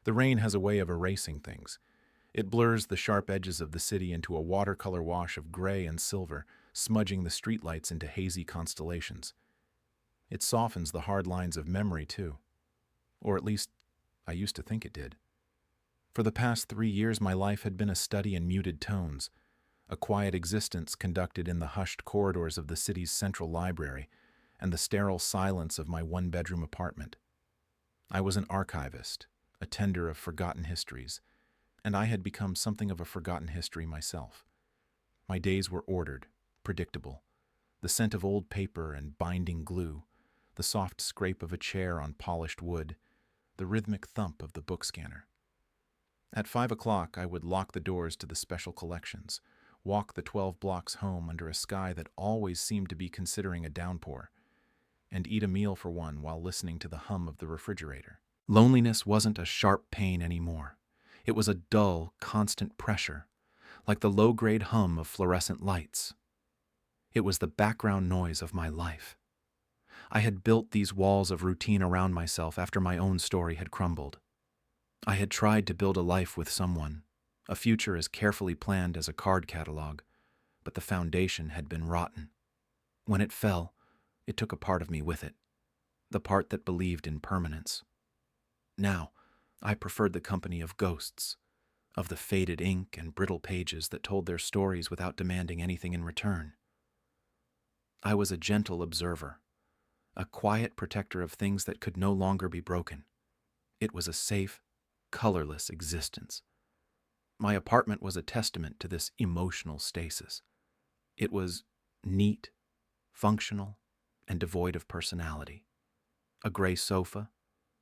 The rain has a way of erasing things. It blurs the sharp edges of the city into a watercolor wash of gray and silver, smudging the streetlights into hazy constellations. It softens the hard lines of memory, too. Or at least, I used to think it did. For the past 3 years, my life had been a study in muted tones, a quiet existence conducted in the hushed corridors of the city's central library and the sterile silence of my one-bedroom apartment. I was an archivist, a tender of forgotten histories, and I had become something of a forgotten history myself. My days were ordered, predictable. The scent of old paper and binding glue, the soft scrape of a chair on polished wood, the rhythmic thump of the book scanner. At 5 o'clock, I would lock the doors to the special collections, walk the 12 blocks home under a sky that always seemed to be considering a downpour, and eat a meal for one while listening to the hum of the refrigerator. Loneliness wasn't a sharp pain anymore. It was a dull, constant pressure, like the low-grade hum of fluorescent lights. It was the background noise of my life. I had built these walls of routine around myself after my own story had crumbled. I had tried to build a life with someone, a future as carefully planned as a card catalog, but the foundation had been rotten. When it fell, it took a part of me with it, the part that believed in permanence. Now, I preferred the company of ghosts, of the faded ink and brittle pages that told their stories without demanding anything in return. I was a gentle observer, a quiet protector of things that could no longer be broken. It was a safe, colorless existence. My apartment was a testament to this emotional stasis. It was neat, functional, and devoid of personality. A gray sofa,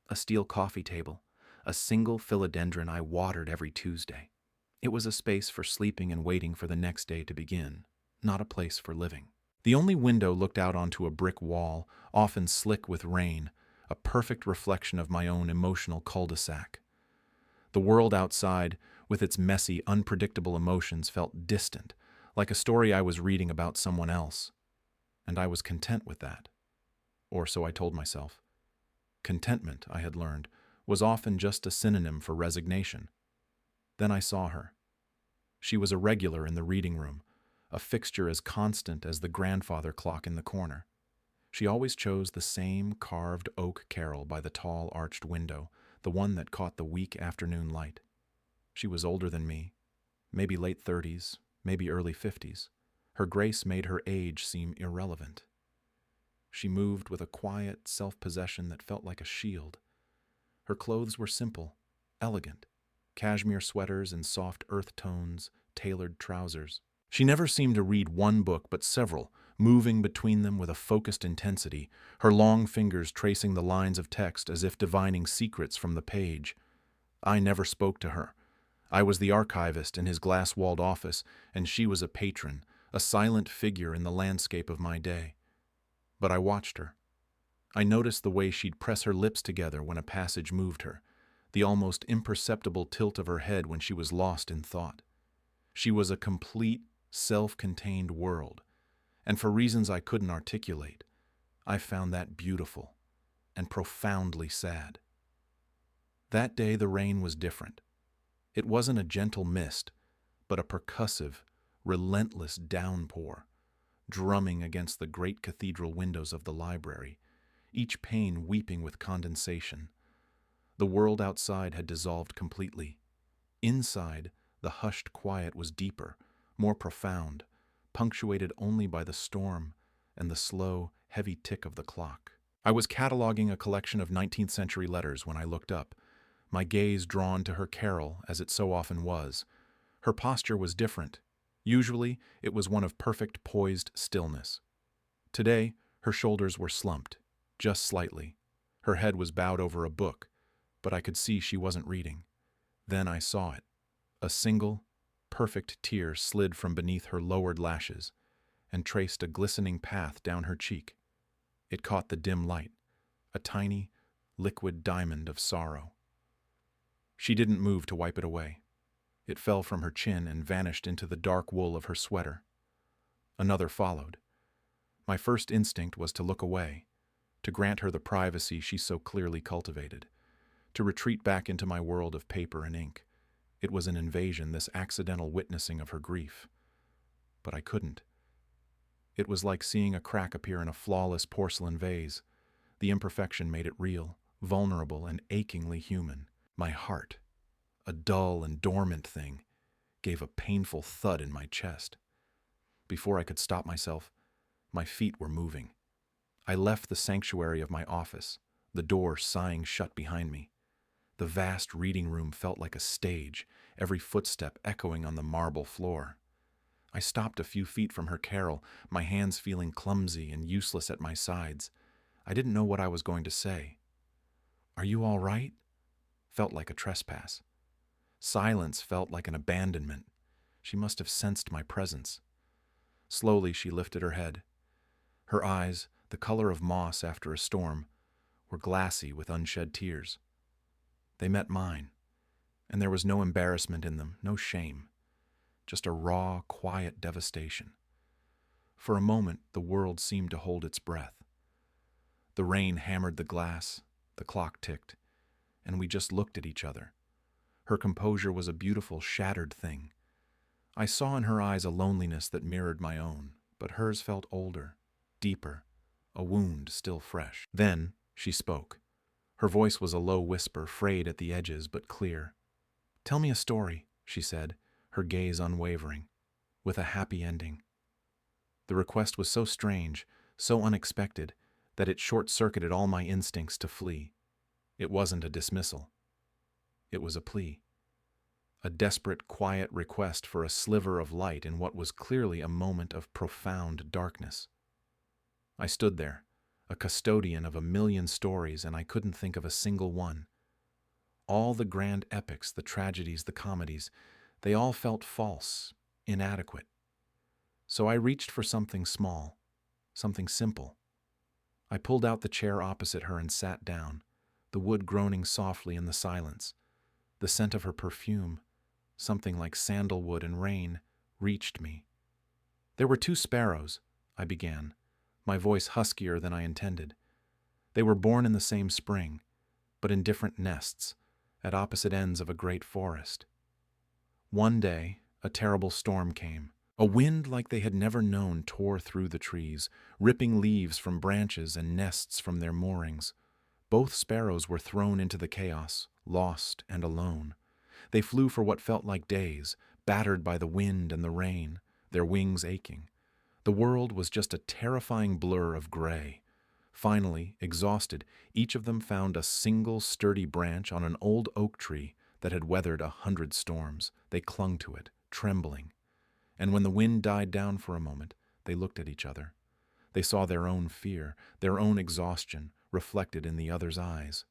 a steel coffee table, a single philodendron I watered every Tuesday. It was a space for sleeping and waiting for the next day to begin, not a place for living. The only window looked out onto a brick wall, often slick with rain, a perfect reflection of my own emotional cul-de-sac. The world outside, with its messy, unpredictable emotions, felt distant, like a story I was reading about someone else. And I was content with that. Or so I told myself. Contentment, I had learned, was often just a synonym for resignation. Then I saw her. She was a regular in the reading room, a fixture as constant as the grandfather clock in the corner. She always chose the same carved oak carrel by the tall arched window, the one that caught the weak afternoon light. She was older than me, maybe late 30s, maybe early 50s. Her grace made her age seem irrelevant. She moved with a quiet self-possession that felt like a shield. Her clothes were simple, elegant, cashmere sweaters and soft earth tones, tailored trousers. She never seemed to read one book but several, moving between them with a focused intensity, her long fingers tracing the lines of text as if divining secrets from the page. I never spoke to her. I was the archivist in his glass-walled office, and she was a patron, a silent figure in the landscape of my day. But I watched her. I noticed the way she'd press her lips together when a passage moved her, the almost imperceptible tilt of her head when she was lost in thought. She was a complete, self-contained world, and for reasons I couldn't articulate, I found that beautiful and profoundly sad. That day the rain was different. It wasn't a gentle mist, but a percussive, relentless downpour, drumming against the great cathedral windows of the library, each pane weeping with condensation. The world outside had dissolved completely. Inside, the hushed quiet was deeper, more profound, punctuated only by the storm and the slow, heavy tick of the clock. I was cataloging a collection of 19th century letters when I looked up, my gaze drawn to her carrel as it so often was. Her posture was different. Usually, it was one of perfect poised stillness. Today, her shoulders were slumped, just slightly. Her head was bowed over a book, but I could see she wasn't reading. Then I saw it. A single, perfect tear slid from beneath her lowered lashes and traced a glistening path down her cheek. It caught the dim light, a tiny, liquid diamond of sorrow. She didn't move to wipe it away. It fell from her chin and vanished into the dark wool of her sweater. Another followed. My first instinct was to look away, to grant her the privacy she so clearly cultivated, to retreat back into my world of paper and ink. It was an invasion, this accidental witnessing of her grief. But I couldn't. It was like seeing a crack appear in a flawless porcelain vase. The imperfection made it real, vulnerable, and achingly human. My heart, a dull and dormant thing, gave a painful thud in my chest. Before I could stop myself, my feet were moving. I left the sanctuary of my office, the door sighing shut behind me. The vast reading room felt like a stage, every footstep echoing on the marble floor. I stopped a few feet from her carrel, my hands feeling clumsy and useless at my sides. I didn't know what I was going to say. "Are you all right?" felt like a trespass. Silence felt like an abandonment. She must have sensed my presence. Slowly she lifted her head. Her eyes, the color of moss after a storm, were glassy with unshed tears. They met mine, and there was no embarrassment in them, no shame, just a raw, quiet devastation. For a moment, the world seemed to hold its breath. The rain hammered the glass, the clock ticked, and we just looked at each other. Her composure was a beautiful, shattered thing. I saw in her eyes a loneliness that mirrored my own, but hers felt older, deeper, a wound still fresh. Then she spoke. Her voice was a low whisper, frayed at the edges but clear. "Tell me a story," she said, her gaze unwavering, "with a happy ending." The request was so strange, so unexpected, that it short-circuited all my instincts to flee. It wasn't a dismissal. It was a plea. A desperate, quiet request for a sliver of light in what was clearly a moment of profound darkness. I stood there, a custodian of a million stories, and I couldn't think of a single one. All the grand epics, the tragedies, the comedies, they all felt false, inadequate. So I reached for something small, something simple. I pulled out the chair opposite her and sat down, the wood groaning softly in the silence. The scent of her perfume, something like sandalwood and rain, reached me. "There were 2 sparrows," I began, my voice huskier than I intended. "They were born in the same spring, but in different nests, at opposite ends of a great forest. One day, a terrible storm came. A wind like they had never known tore through the trees, ripping leaves from branches and nests from their moorings. Both sparrows were thrown into the chaos, lost and alone. They flew for what felt like days, battered by the wind and the rain, their wings aching. The world was just a terrifying blur of gray. Finally, exhausted, each of them found a single sturdy branch on an old oak tree that had weathered 100 storms. They clung to it, trembling. And when the wind died down for a moment, they looked at each other. They saw their own fear, their own exhaustion, reflected in the other's eyes.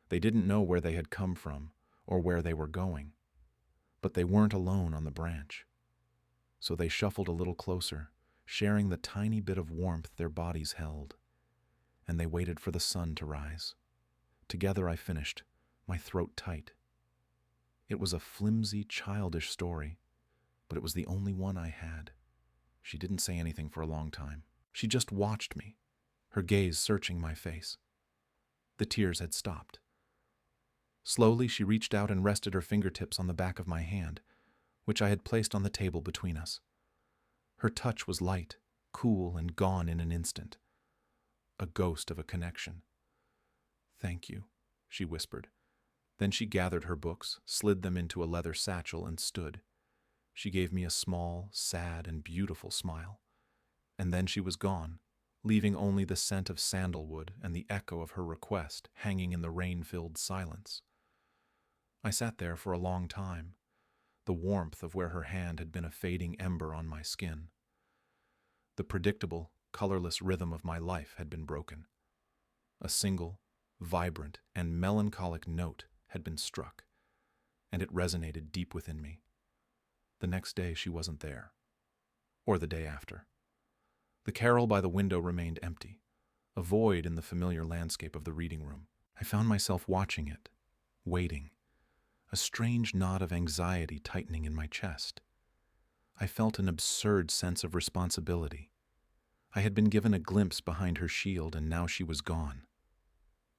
They didn't know where they had come from or where they were going, but they weren't alone on the branch. So they shuffled a little closer, sharing the tiny bit of warmth their bodies held, and they waited for the sun to rise. Together I finished, my throat tight. It was a flimsy, childish story, but it was the only one I had. She didn't say anything for a long time. She just watched me, her gaze searching my face. The tears had stopped. Slowly, she reached out and rested her fingertips on the back of my hand, which I had placed on the table between us. Her touch was light, cool, and gone in an instant. A ghost of a connection. "Thank you," she whispered. Then she gathered her books, slid them into a leather satchel, and stood. She gave me a small, sad, and beautiful smile. And then she was gone, leaving only the scent of sandalwood and the echo of her request hanging in the rain-filled silence. I sat there for a long time, the warmth of where her hand had been a fading ember on my skin. The predictable, colorless rhythm of my life had been broken. A single, vibrant, and melancholic note had been struck, and it resonated deep within me. The next day she wasn't there, or the day after. The carrel by the window remained empty, a void in the familiar landscape of the reading room. I found myself watching it, waiting, a strange knot of anxiety tightening in my chest. I felt an absurd sense of responsibility. I had been given a glimpse behind her shield, and now she was gone.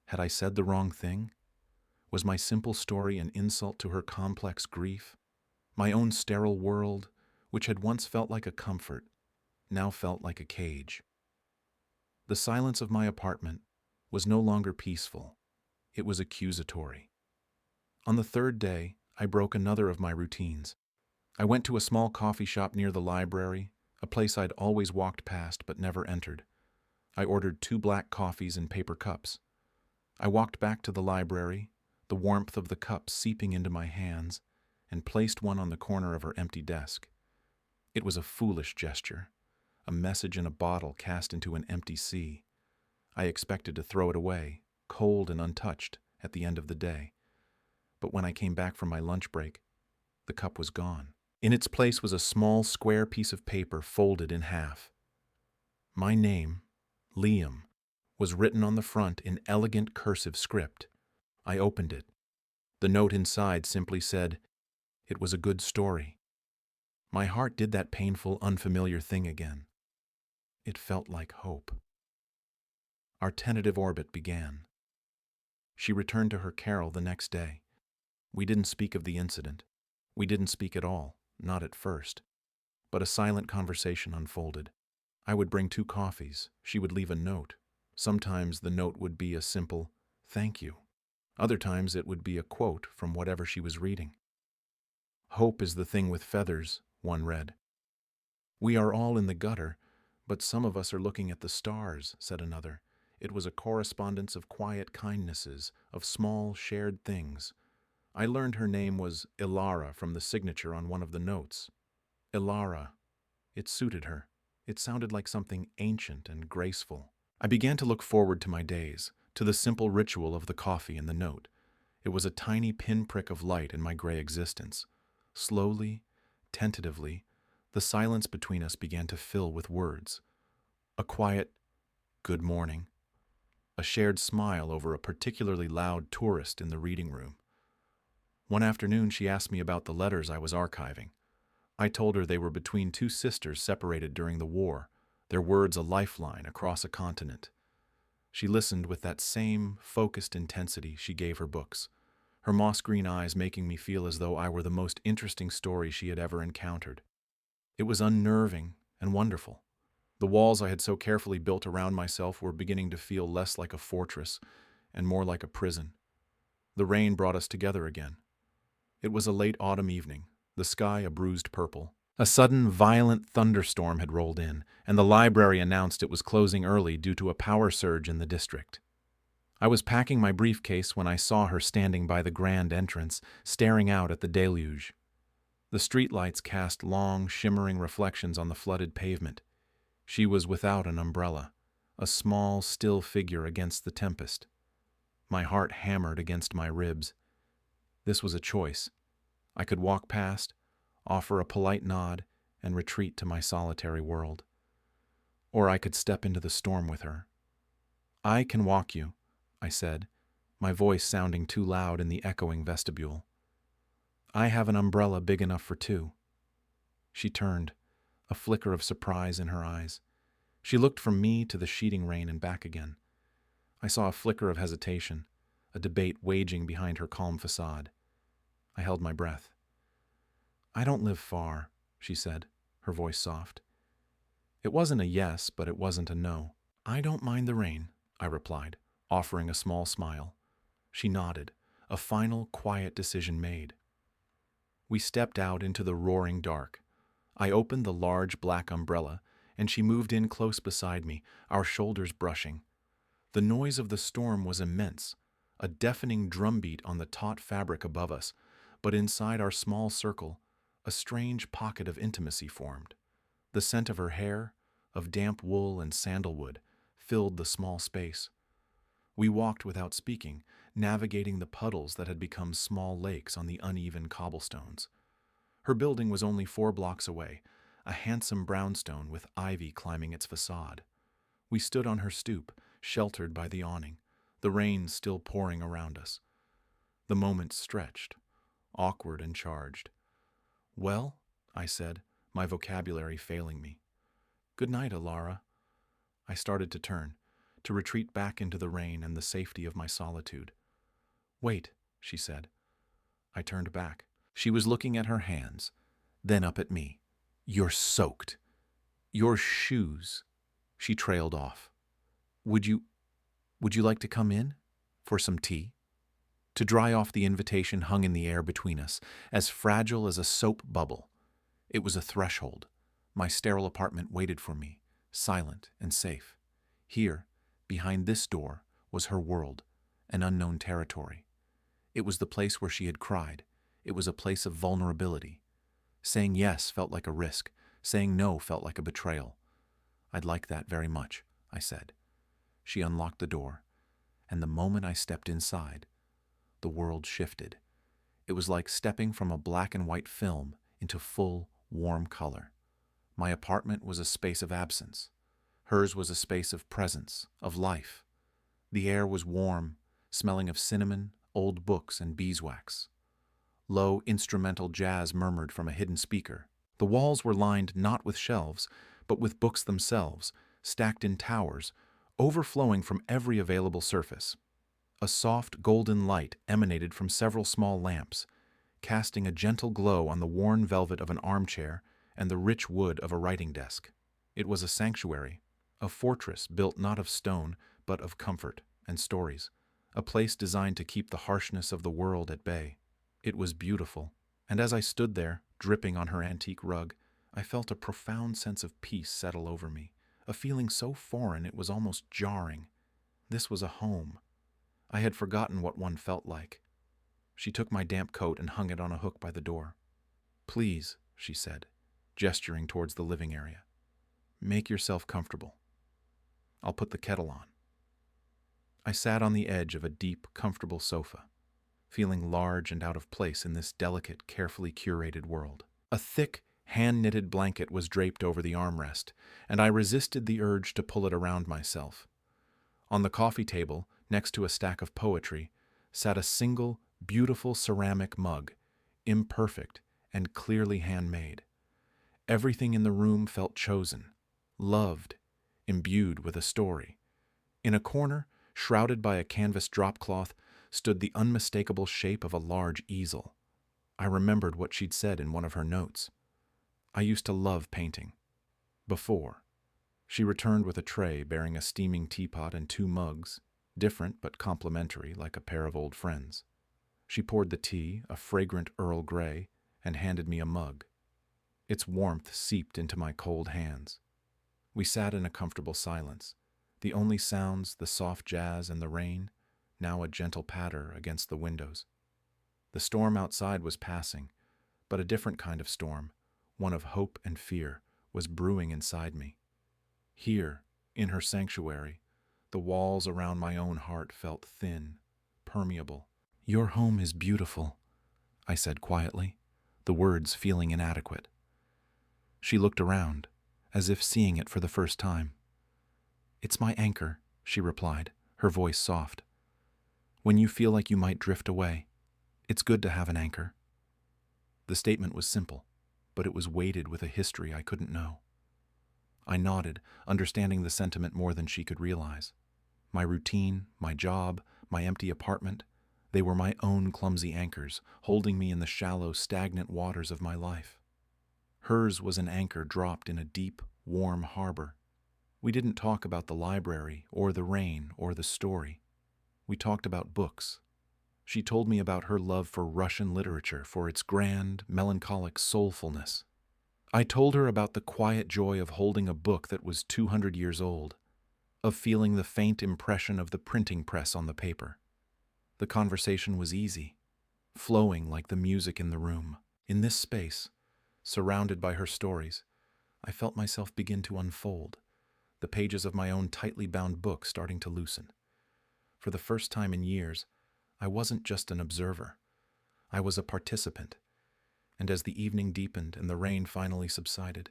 Had I said the wrong thing? Was my simple story an insult to her complex grief? My own sterile world, which had once felt like a comfort, now felt like a cage. The silence of my apartment was no longer peaceful. It was accusatory. On the third day, I broke another of my routines. I went to a small coffee shop near the library, a place I'd always walked past but never entered. I ordered 2 black coffees in paper cups. I walked back to the library, the warmth of the cup seeping into my hands, and placed one on the corner of her empty desk. It was a foolish gesture, a message in a bottle cast into an empty sea. I expected to throw it away, cold and untouched, at the end of the day. But when I came back from my lunch break, the cup was gone. In its place was a small square piece of paper folded in half. My name, Liam, was written on the front in elegant cursive script. I opened it. The note inside simply said, "It was a good story." My heart did that painful, unfamiliar thing again. It felt like hope. Our tentative orbit began. She returned to her Carol the next day. We didn't speak of the incident. We didn't speak at all, not at first. But a silent conversation unfolded. I would bring 2 coffees. She would leave a note. Sometimes the note would be a simple, "Thank you." Other times it would be a quote from whatever she was reading. "Hope is the thing with feathers," one read. "We are all in the gutter, but some of us are looking at the stars," said another. It was a correspondence of quiet kindnesses, of small, shared things. I learned her name was Ilara from the signature on one of the notes. Ilara. It suited her. It sounded like something ancient and graceful. I began to look forward to my days, to the simple ritual of the coffee and the note. It was a tiny pinprick of light in my gray existence. Slowly, tentatively, the silence between us began to fill with words. A quiet, "Good morning." A shared smile over a particularly loud tourist in the reading room. One afternoon she asked me about the letters I was archiving. I told her they were between 2 sisters separated during the war, their words a lifeline across a continent. She listened with that same focused intensity she gave her books, her moss-green eyes making me feel as though I were the most interesting story she had ever encountered. It was unnerving and wonderful. The walls I had so carefully built around myself were beginning to feel less like a fortress and more like a prison. The rain brought us together again. It was a late autumn evening, the sky a bruised purple. A sudden, violent thunderstorm had rolled in, and the library announced it was closing early due to a power surge in the district. I was packing my briefcase when I saw her standing by the grand entrance, staring out at the deluge. The streetlights cast long, shimmering reflections on the flooded pavement. She was without an umbrella, a small, still figure against the tempest. My heart hammered against my ribs. This was a choice. I could walk past, offer a polite nod, and retreat to my solitary world. Or I could step into the storm with her. "I can walk you," I said, my voice sounding too loud in the echoing vestibule. "I have an umbrella big enough for 2. She turned, a flicker of surprise in her eyes. She looked from me to the sheeting rain and back again. I saw a flicker of hesitation, a debate waging behind her calm facade. I held my breath. "I don't live far," she said, her voice soft. It wasn't a yes, but it wasn't a no. "I don't mind the rain," I replied, offering a small smile. She nodded, a final, quiet decision made. We stepped out into the roaring dark. I opened the large black umbrella, and she moved in close beside me, our shoulders brushing. The noise of the storm was immense, a deafening drumbeat on the taut fabric above us, but inside our small circle, a strange pocket of intimacy formed. The scent of her hair, of damp wool and sandalwood, filled the small space. We walked without speaking, navigating the puddles that had become small lakes on the uneven cobblestones. Her building was only 4 blocks away, a handsome brownstone with ivy climbing its facade. We stood on her stoop, sheltered by the awning, the rain still pouring around us. The moment stretched, awkward and charged. "Well," I said, my vocabulary failing me. "Good night, Ilara." I started to turn, to retreat back into the rain and the safety of my solitude. "Wait," she said. I turned back. She was looking at her hands, then up at me. You're soaked. Your shoes. She trailed off. Would you like to come in? For some tea? To dry off the invitation hung in the air between us, as fragile as a soap bubble. It was a threshold. My sterile apartment waited for me, silent and safe. Here, behind this door, was her world, an unknown territory. It was the place where she had cried. It was a place of vulnerability. Saying yes felt like a risk. Saying no felt like a betrayal. I'd like that very much, I said. She unlocked the door, and the moment I stepped inside, the world shifted. It was like stepping from a black and white film into full, warm color. My apartment was a space of absence. Hers was a space of presence, of life. The air was warm, smelling of cinnamon, old books, and beeswax. Low, instrumental jazz murmured from a hidden speaker. The walls were lined not with shelves, but with books themselves, stacked in towers, overflowing from every available surface. A soft, golden light emanated from several small lamps, casting a gentle glow on the worn velvet of an armchair and the rich wood of a writing desk. It was a sanctuary, a fortress built not of stone, but of comfort and stories, a place designed to keep the harshness of the world at bay. It was beautiful, and as I stood there, dripping on her antique rug, I felt a profound sense of peace settle over me, a feeling so foreign it was almost jarring. This was a home. I had forgotten what one felt like. She took my damp coat and hung it on a hook by the door. Please, she said, gesturing towards the living area. Make yourself comfortable. I'll put the kettle on. I sat on the edge of a deep, comfortable sofa, feeling large and out of place in this delicate, carefully curated world. A thick, hand-knitted blanket was draped over the armrest, and I resisted the urge to pull it around myself. On the coffee table, next to a stack of poetry, sat a single, beautiful ceramic mug, imperfect and clearly handmade. Everything in the room felt chosen, loved, imbued with a story. In a corner, shrouded by a canvas dropcloth, stood the unmistakable shape of a large easel. I remembered what she'd said in one of her notes. I used to love painting. Before. She returned with a tray bearing a steaming teapot and 2 mugs, different but complementary like a pair of old friends. She poured the tea, a fragrant Earl Grey, and handed me a mug. Its warmth seeped into my cold hands. We sat in a comfortable silence, the only sounds the soft jazz and the rain, now a gentle patter against the windows. The storm outside was passing, but a different kind of storm, one of hope and fear, was brewing inside me. Here, in her sanctuary, the walls around my own heart felt thin, permeable. Your home is beautiful, I said quietly, the words feeling inadequate. She looked around, as if seeing it for the first time. It's my anchor, she replied, her voice soft. When you feel like you might drift away, it's good to have an anchor. The statement was simple, but it was weighted with a history I couldn't know. I nodded, understanding the sentiment more than she could realize. My routine, my job, my empty apartment, they were my own clumsy anchors, holding me in the shallow, stagnant waters of my life. Hers was an anchor dropped in a deep, warm harbor. We didn't talk about the library, or the rain, or the story. We talked about books. She told me about her love for Russian literature, for its grand, melancholic soulfulness. I told her about the quiet joy of holding a book that was 200 years old, of feeling the faint impression of the printing press on the paper. The conversation was easy, flowing like the music in the room. In this space, surrounded by her stories, I felt myself begin to unfold, the pages of my own tightly bound book starting to loosen. For the first time in years, I wasn't just an observer. I was a participant. And as the evening deepened and the rain finally subsided,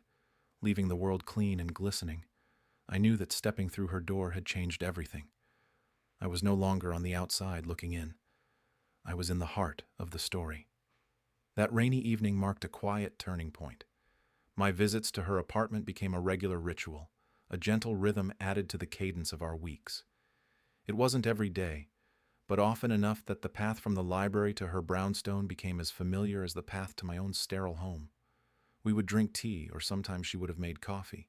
leaving the world clean and glistening, I knew that stepping through her door had changed everything. I was no longer on the outside looking in. I was in the heart of the story. That rainy evening marked a quiet turning point. My visits to her apartment became a regular ritual, a gentle rhythm added to the cadence of our weeks. It wasn't every day, but often enough that the path from the library to her brownstone became as familiar as the path to my own sterile home. We would drink tea, or sometimes she would have made coffee,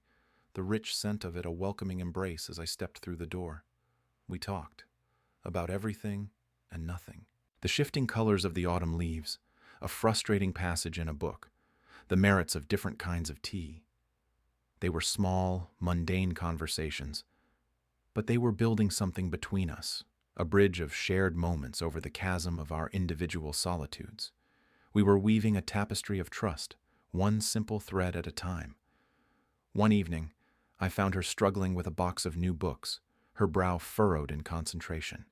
the rich scent of it a welcoming embrace as I stepped through the door. We talked about everything and nothing. The shifting colors of the autumn leaves, a frustrating passage in a book, the merits of different kinds of tea. They were small, mundane conversations, but they were building something between us, a bridge of shared moments over the chasm of our individual solitudes. We were weaving a tapestry of trust, one simple thread at a time. One evening, I found her struggling with a box of new books, her brow furrowed in concentration.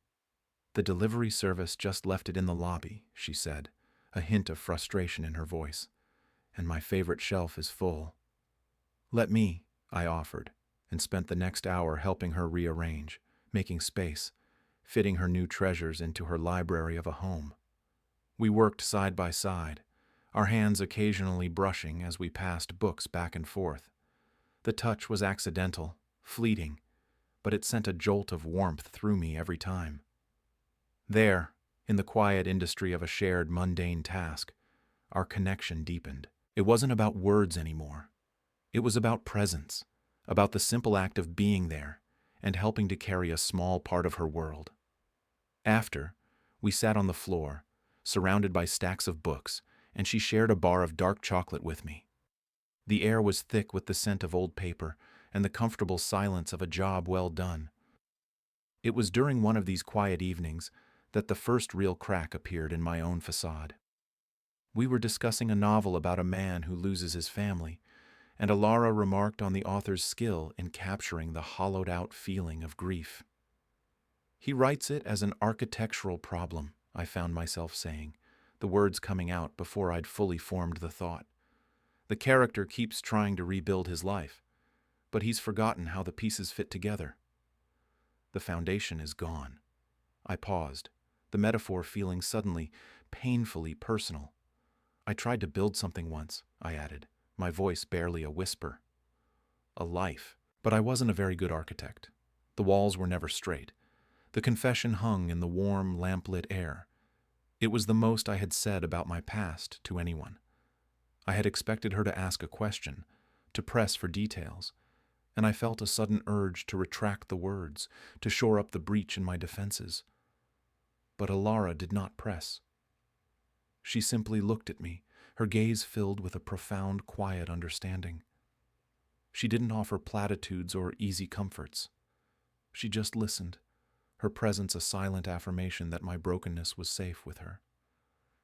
"The delivery service just left it in the lobby," she said, a hint of frustration in her voice. "And my favorite shelf is full." "Let me," I offered, and spent the next hour helping her rearrange, making space, fitting her new treasures into her library of a home. We worked side by side, our hands occasionally brushing as we passed books back and forth. The touch was accidental, fleeting, but it sent a jolt of warmth through me every time. There, in the quiet industry of a shared mundane task, our connection deepened. It wasn't about words anymore. It was about presence, about the simple act of being there and helping to carry a small part of her world. After, we sat on the floor, surrounded by stacks of books, and she shared a bar of dark chocolate with me. The air was thick with the scent of old paper and the comfortable silence of a job well done. It was during one of these quiet evenings that the first real crack appeared in my own facade. We were discussing a novel about a man who loses his family, and Alara remarked on the author's skill in capturing the hollowed-out feeling of grief. "He writes it as an architectural problem," I found myself saying, the words coming out before I'd fully formed the thought. "The character keeps trying to rebuild his life, but he's forgotten how the pieces fit together. The foundation is gone." I paused, the metaphor feeling suddenly, painfully personal. "I tried to build something once," I added, my voice barely a whisper. "A life. But I wasn't a very good architect. The walls were never straight. The confession hung in the warm, lamplit air. It was the most I had said about my past to anyone. I had expected her to ask a question, to press for details, and I felt a sudden urge to retract the words, to shore up the breach in my defenses. But Alara did not press. She simply looked at me, her gaze filled with a profound, quiet understanding. She didn't offer platitudes or easy comforts. She just listened, her presence a silent affirmation that my brokenness was safe with her.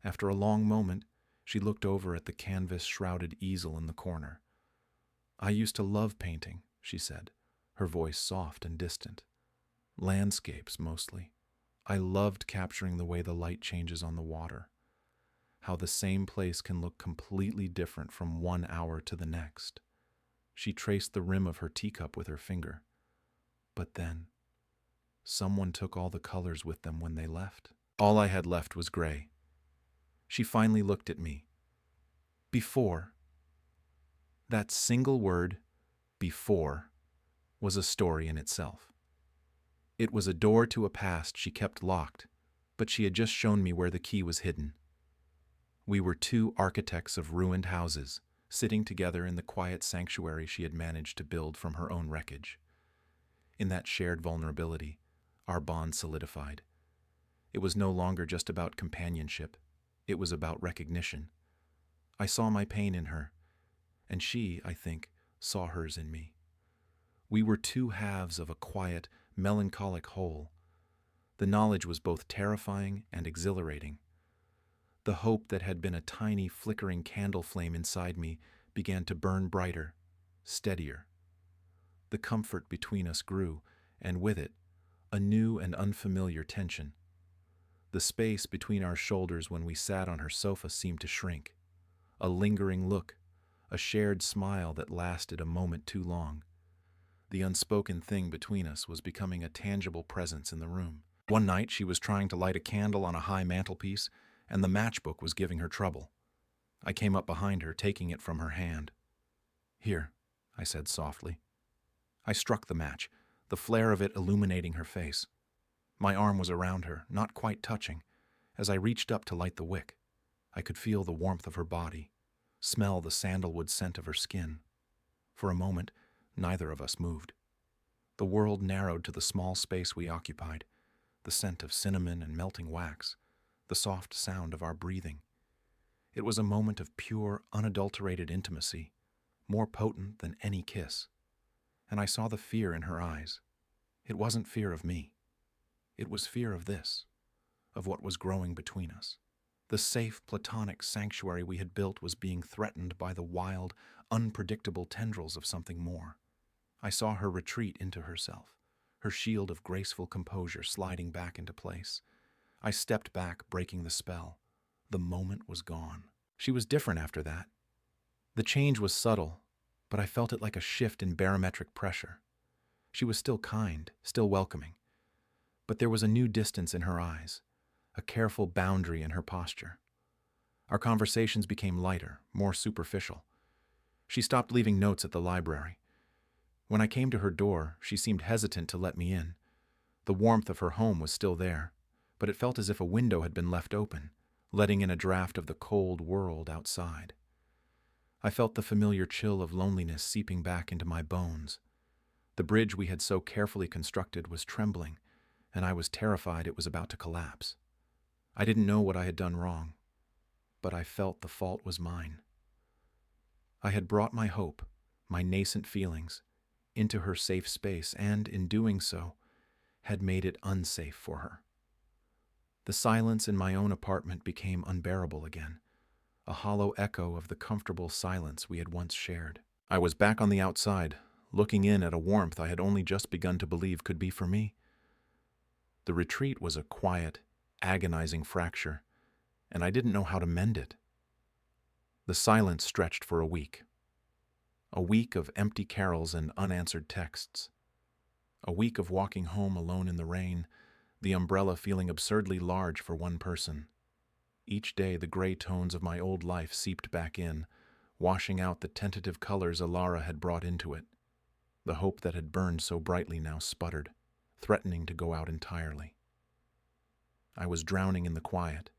After a long moment, she looked over at the canvas-shrouded easel in the corner. "I used to love painting," she said, her voice soft and distant. "Landscapes, mostly. I loved capturing the way the light changes on the water, how the same place can look completely different from one hour to the next." She traced the rim of her teacup with her finger. "But then, someone took all the colors with them when they left. All I had left was gray." She finally looked at me. "Before." That single word, "before," was a story in itself. It was a door to a past she kept locked, but she had just shown me where the key was hidden. We were two architects of ruined houses, sitting together in the quiet sanctuary she had managed to build from her own wreckage. In that shared vulnerability, our bond solidified. It was no longer just about companionship. It was about recognition. I saw my pain in her, and she, I think, saw hers in me. We were two halves of a quiet, melancholic whole. The knowledge was both terrifying and exhilarating. The hope that had been a tiny, flickering candle flame inside me began to burn brighter, steadier. The comfort between us grew, and with it, a new and unfamiliar tension. The space between our shoulders when we sat on her sofa seemed to shrink. A lingering look, a shared smile that lasted a moment too long. The unspoken thing between us was becoming a tangible presence in the room. One night she was trying to light a candle on a high mantelpiece, and the matchbook was giving her trouble. I came up behind her, taking it from her hand. "Here," I said softly. I struck the match, the flare of it illuminating her face. My arm was around her, not quite touching. As I reached up to light the wick, I could feel the warmth of her body, smell the sandalwood scent of her skin. For a moment, neither of us moved. The world narrowed to the small space we occupied, the scent of cinnamon and melting wax, the soft sound of our breathing. It was a moment of pure, unadulterated intimacy, more potent than any kiss. And I saw the fear in her eyes. It wasn't fear of me. It was fear of this, of what was growing between us. The safe, platonic sanctuary we had built was being threatened by the wild, unpredictable tendrils of something more. I saw her retreat into herself, her shield of graceful composure sliding back into place. I stepped back, breaking the spell. The moment was gone. She was different after that. The change was subtle, but I felt it like a shift in barometric pressure. She was still kind, still welcoming, but there was a new distance in her eyes, a careful boundary in her posture. Our conversations became lighter, more superficial. She stopped leaving notes at the library. When I came to her door, she seemed hesitant to let me in. The warmth of her home was still there, but it felt as if a window had been left open, letting in a draft of the cold world outside. I felt the familiar chill of loneliness seeping back into my bones. The bridge we had so carefully constructed was trembling, and I was terrified it was about to collapse. I didn't know what I had done wrong, but I felt the fault was mine. I had brought my hope, my nascent feelings, into her safe space and, in doing so, had made it unsafe for her. The silence in my own apartment became unbearable again, a hollow echo of the comfortable silence we had once shared. I was back on the outside, looking in at a warmth I had only just begun to believe could be for me. The retreat was a quiet, agonizing fracture, and I didn't know how to mend it. The silence stretched for a week of empty carols and unanswered texts, a week of walking home alone in the rain, the umbrella feeling absurdly large for one person. Each day the gray tones of my old life seeped back in, washing out the tentative colors Alara had brought into it. The hope that had burned so brightly now sputtered, threatening to go out entirely. I was drowning in the quiet,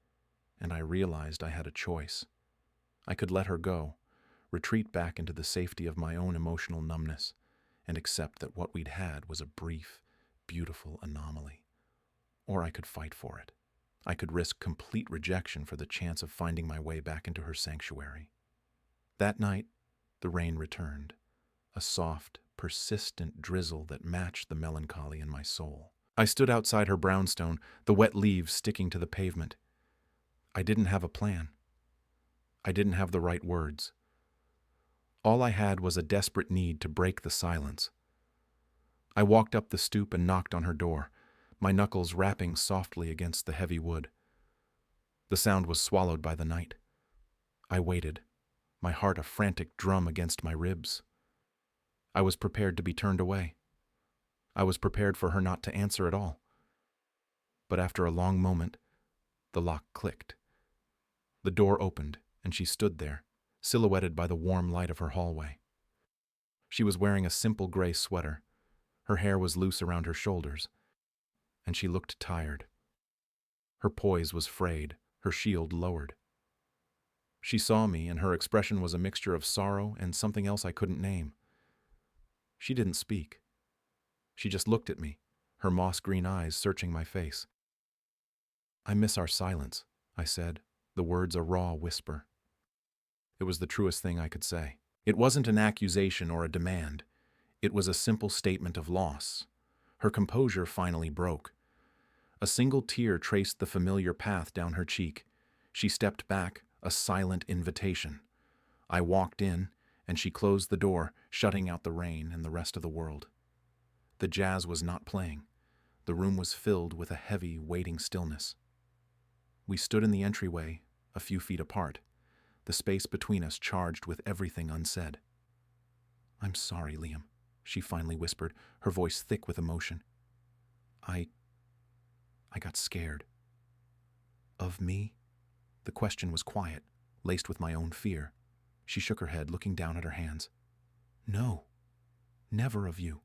and I realized I had a choice. I could let her go, retreat back into the safety of my own emotional numbness, and accept that what we'd had was a brief, beautiful anomaly. Or I could fight for it. I could risk complete rejection for the chance of finding my way back into her sanctuary. That night, the rain returned, a soft, persistent drizzle that matched the melancholy in my soul. I stood outside her brownstone, the wet leaves sticking to the pavement. I didn't have a plan. I didn't have the right words. All I had was a desperate need to break the silence. I walked up the stoop and knocked on her door, my knuckles rapping softly against the heavy wood. The sound was swallowed by the night. I waited, my heart a frantic drum against my ribs. I was prepared to be turned away. I was prepared for her not to answer at all. But after a long moment, the lock clicked. The door opened, and she stood there, silhouetted by the warm light of her hallway. She was wearing a simple gray sweater. Her hair was loose around her shoulders, and she looked tired. Her poise was frayed, her shield lowered. She saw me, and her expression was a mixture of sorrow and something else I couldn't name. She didn't speak. She just looked at me, her moss-green eyes searching my face. "I miss our silence," I said, the words a raw whisper. It was the truest thing I could say. It wasn't an accusation or a demand. It was a simple statement of loss. Her composure finally broke. A single tear traced the familiar path down her cheek. She stepped back, a silent invitation. I walked in, and she closed the door, shutting out the rain and the rest of the world. The jazz was not playing. The room was filled with a heavy, waiting stillness. We stood in the entryway, a few feet apart, the space between us charged with everything unsaid. "I'm sorry, Liam," she finally whispered, her voice thick with emotion. I got scared." "Of me?" The question was quiet, laced with my own fear. She shook her head, looking down at her hands. "No, never of you.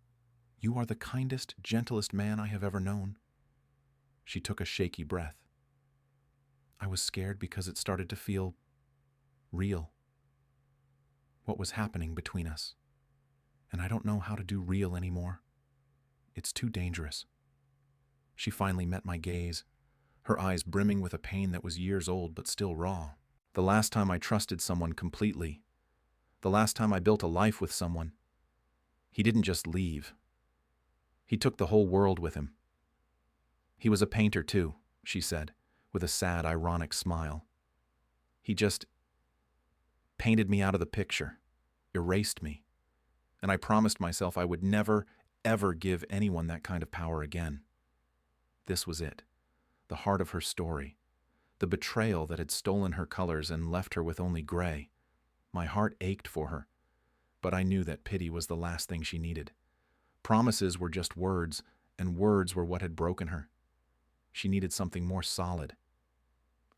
You are the kindest, gentlest man I have ever known." She took a shaky breath. I was scared because it started to feel real. What was happening between us. And I don't know how to do real anymore. It's too dangerous. She finally met my gaze, her eyes brimming with a pain that was years old but still raw. The last time I trusted someone completely, the last time I built a life with someone, he didn't just leave. He took the whole world with him. He was a painter too, she said, with a sad, ironic smile. He just painted me out of the picture, erased me, and I promised myself I would never, ever give anyone that kind of power again. This was it, the heart of her story, the betrayal that had stolen her colors and left her with only gray. My heart ached for her, but I knew that pity was the last thing she needed. Promises were just words, and words were what had broken her. She needed something more solid.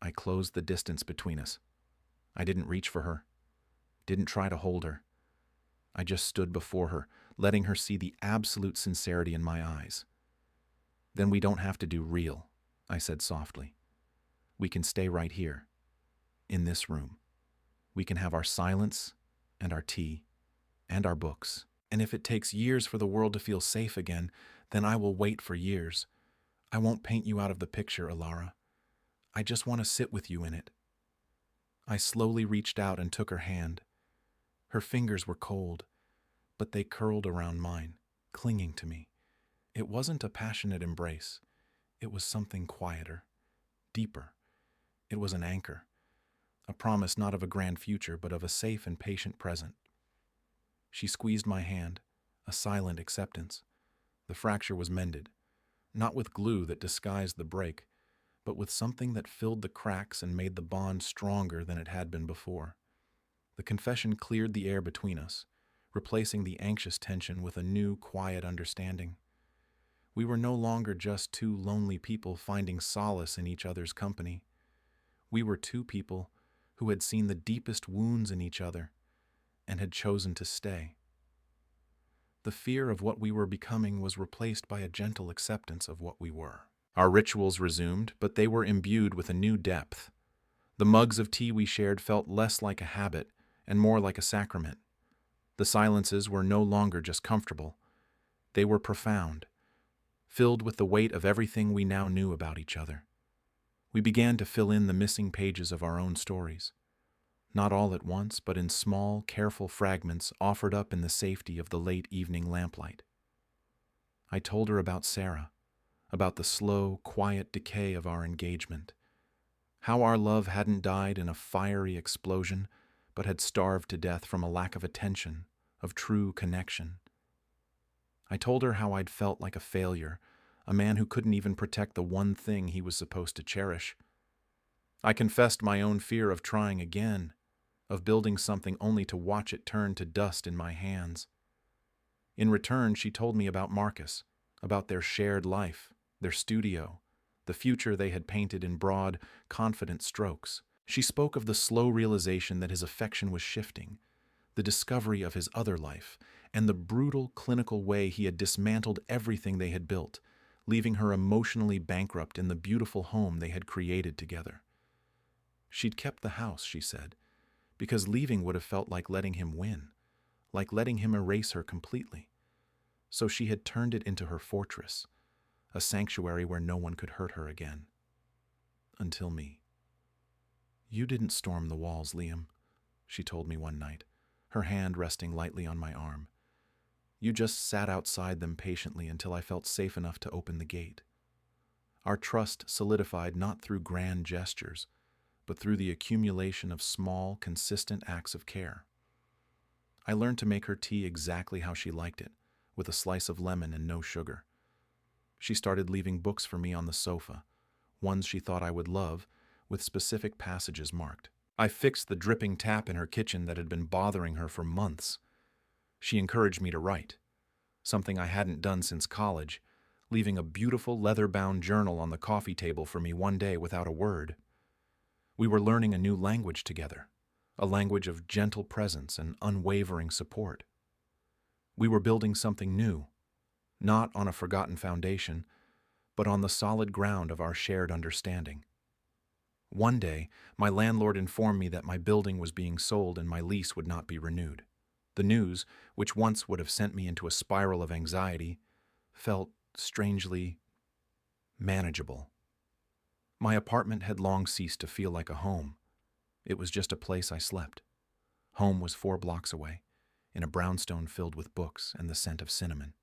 I closed the distance between us. I didn't reach for her, didn't try to hold her. I just stood before her, letting her see the absolute sincerity in my eyes. Then we don't have to do real, I said softly. We can stay right here, in this room. We can have our silence and our tea and our books. And if it takes years for the world to feel safe again, then I will wait for years. I won't paint you out of the picture, Alara. I just want to sit with you in it. I slowly reached out and took her hand. Her fingers were cold, but they curled around mine, clinging to me. It wasn't a passionate embrace. It was something quieter, deeper. It was an anchor, a promise not of a grand future, but of a safe and patient present. She squeezed my hand, a silent acceptance. The fracture was mended, not with glue that disguised the break, but with something that filled the cracks and made the bond stronger than it had been before. The confession cleared the air between us, replacing the anxious tension with a new, quiet understanding. We were no longer just two lonely people finding solace in each other's company. We were two people who had seen the deepest wounds in each other and had chosen to stay. The fear of what we were becoming was replaced by a gentle acceptance of what we were. Our rituals resumed, but they were imbued with a new depth. The mugs of tea we shared felt less like a habit and more like a sacrament. The silences were no longer just comfortable. They were profound, filled with the weight of everything we now knew about each other. We began to fill in the missing pages of our own stories. Not all at once, but in small, careful fragments offered up in the safety of the late evening lamplight. I told her about Sarah, about the slow, quiet decay of our engagement, how our love hadn't died in a fiery explosion, but had starved to death from a lack of attention, of true connection. I told her how I'd felt like a failure, a man who couldn't even protect the one thing he was supposed to cherish. I confessed my own fear of trying again, of building something only to watch it turn to dust in my hands. In return, she told me about Marcus, about their shared life, their studio, the future they had painted in broad, confident strokes. She spoke of the slow realization that his affection was shifting, the discovery of his other life, and the brutal, clinical way he had dismantled everything they had built, leaving her emotionally bankrupt in the beautiful home they had created together. She'd kept the house, she said, because leaving would have felt like letting him win, like letting him erase her completely. So she had turned it into her fortress, a sanctuary where no one could hurt her again. Until me. You didn't storm the walls, Liam, she told me one night, her hand resting lightly on my arm. You just sat outside them patiently until I felt safe enough to open the gate. Our trust solidified not through grand gestures, but through the accumulation of small, consistent acts of care. I learned to make her tea exactly how she liked it, with a slice of lemon and no sugar. She started leaving books for me on the sofa, ones she thought I would love, with specific passages marked. I fixed the dripping tap in her kitchen that had been bothering her for months. She encouraged me to write, something I hadn't done since college, leaving a beautiful leather-bound journal on the coffee table for me one day without a word. We were learning a new language together, a language of gentle presence and unwavering support. We were building something new, not on a forgotten foundation, but on the solid ground of our shared understanding. One day, my landlord informed me that my building was being sold and my lease would not be renewed. The news, which once would have sent me into a spiral of anxiety, felt strangely manageable. My apartment had long ceased to feel like a home. It was just a place I slept. Home was 4 blocks away, in a brownstone filled with books and the scent of cinnamon.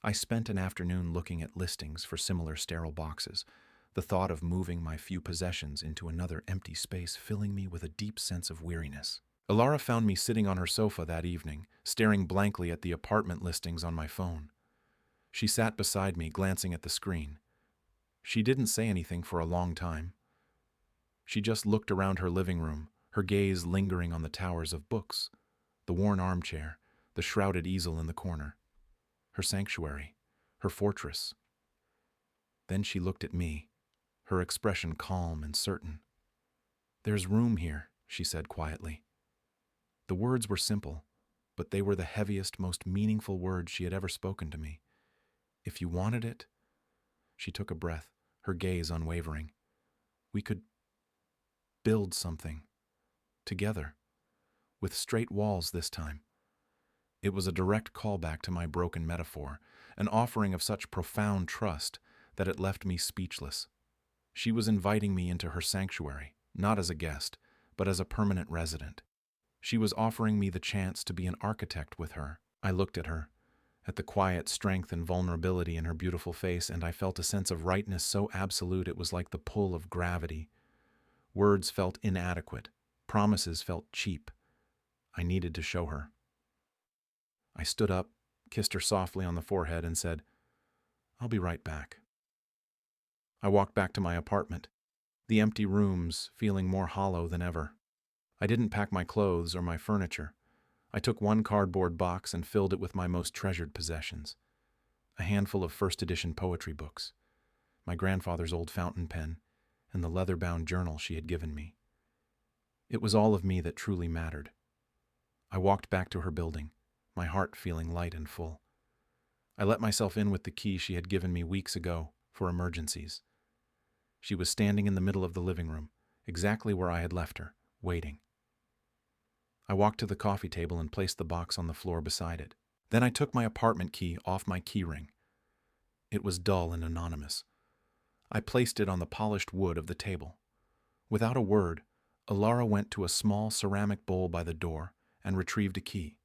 I spent an afternoon looking at listings for similar sterile boxes, the thought of moving my few possessions into another empty space filling me with a deep sense of weariness. Alara found me sitting on her sofa that evening, staring blankly at the apartment listings on my phone. She sat beside me, glancing at the screen. She didn't say anything for a long time. She just looked around her living room, her gaze lingering on the towers of books, the worn armchair, the shrouded easel in the corner. Her sanctuary, her fortress. Then she looked at me, her expression calm and certain. "There's room here," she said quietly. The words were simple, but they were the heaviest, most meaningful words she had ever spoken to me. "If you wanted it," she took a breath, her gaze unwavering, "we could build something. Together. With straight walls this time." It was a direct callback to my broken metaphor, an offering of such profound trust that it left me speechless. She was inviting me into her sanctuary, not as a guest, but as a permanent resident. She was offering me the chance to be an architect with her. I looked at her, at the quiet strength and vulnerability in her beautiful face, and I felt a sense of rightness so absolute it was like the pull of gravity. Words felt inadequate. Promises felt cheap. I needed to show her. I stood up, kissed her softly on the forehead, and said, "I'll be right back." I walked back to my apartment, the empty rooms feeling more hollow than ever. I didn't pack my clothes or my furniture. I took one cardboard box and filled it with my most treasured possessions. A handful of first edition poetry books, my grandfather's old fountain pen, and the leather-bound journal she had given me. It was all of me that truly mattered. I walked back to her building, my heart feeling light and full. I let myself in with the key she had given me weeks ago for emergencies. She was standing in the middle of the living room, exactly where I had left her, waiting. I walked to the coffee table and placed the box on the floor beside it. Then I took my apartment key off my keyring. It was dull and anonymous. I placed it on the polished wood of the table. Without a word, Alara went to a small ceramic bowl by the door and retrieved a key.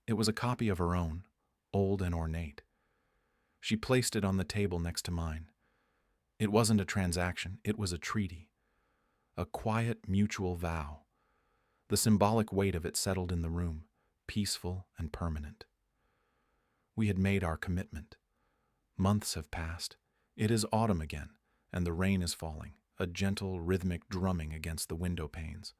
It was a copy of her own, old and ornate. She placed it on the table next to mine. It wasn't a transaction, it was a treaty. A quiet, mutual vow. The symbolic weight of it settled in the room, peaceful and permanent. We had made our commitment. Months have passed. It is autumn again, and the rain is falling, a gentle, rhythmic drumming against the window panes.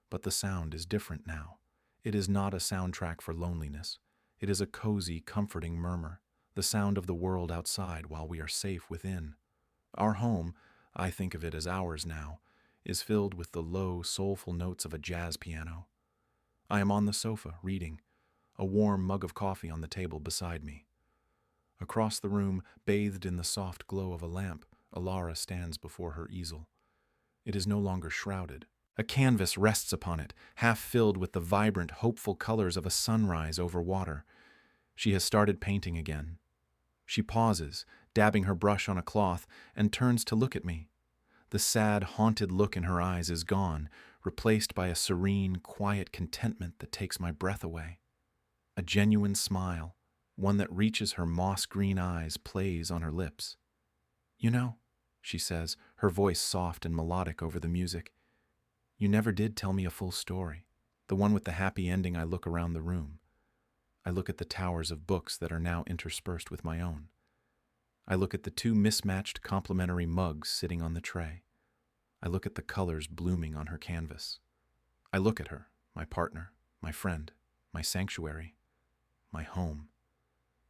But the sound is different now. It is not a soundtrack for loneliness. It is a cozy, comforting murmur, the sound of the world outside while we are safe within. Our home, I think of it as ours now, is filled with the low, soulful notes of a jazz piano. I am on the sofa, reading, a warm mug of coffee on the table beside me. Across the room, bathed in the soft glow of a lamp, Alara stands before her easel. It is no longer shrouded. A canvas rests upon it, half filled with the vibrant, hopeful colors of a sunrise over water. She has started painting again. She pauses, dabbing her brush on a cloth, and turns to look at me. The sad, haunted look in her eyes is gone, replaced by a serene, quiet contentment that takes my breath away. A genuine smile, one that reaches her moss-green eyes, plays on her lips. "You know," she says, her voice soft and melodic over the music, "you never did tell me a full story, the one with the happy ending." I look around the room. I look at the towers of books that are now interspersed with my own. I look at the 2 mismatched complementary mugs sitting on the tray. I look at the colors blooming on her canvas. I look at her, my partner, my friend, my sanctuary, my home.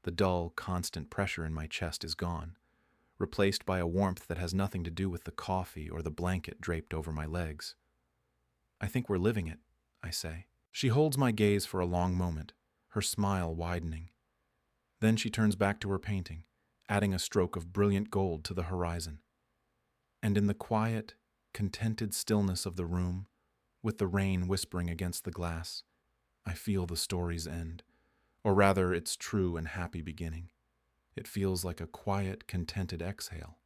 The dull, constant pressure in my chest is gone, replaced by a warmth that has nothing to do with the coffee or the blanket draped over my legs. "I think we're living it," I say. She holds my gaze for a long moment, her smile widening. Then she turns back to her painting, adding a stroke of brilliant gold to the horizon. And in the quiet, contented stillness of the room, with the rain whispering against the glass, I feel the story's end, or rather its true and happy beginning. It feels like a quiet, contented exhale,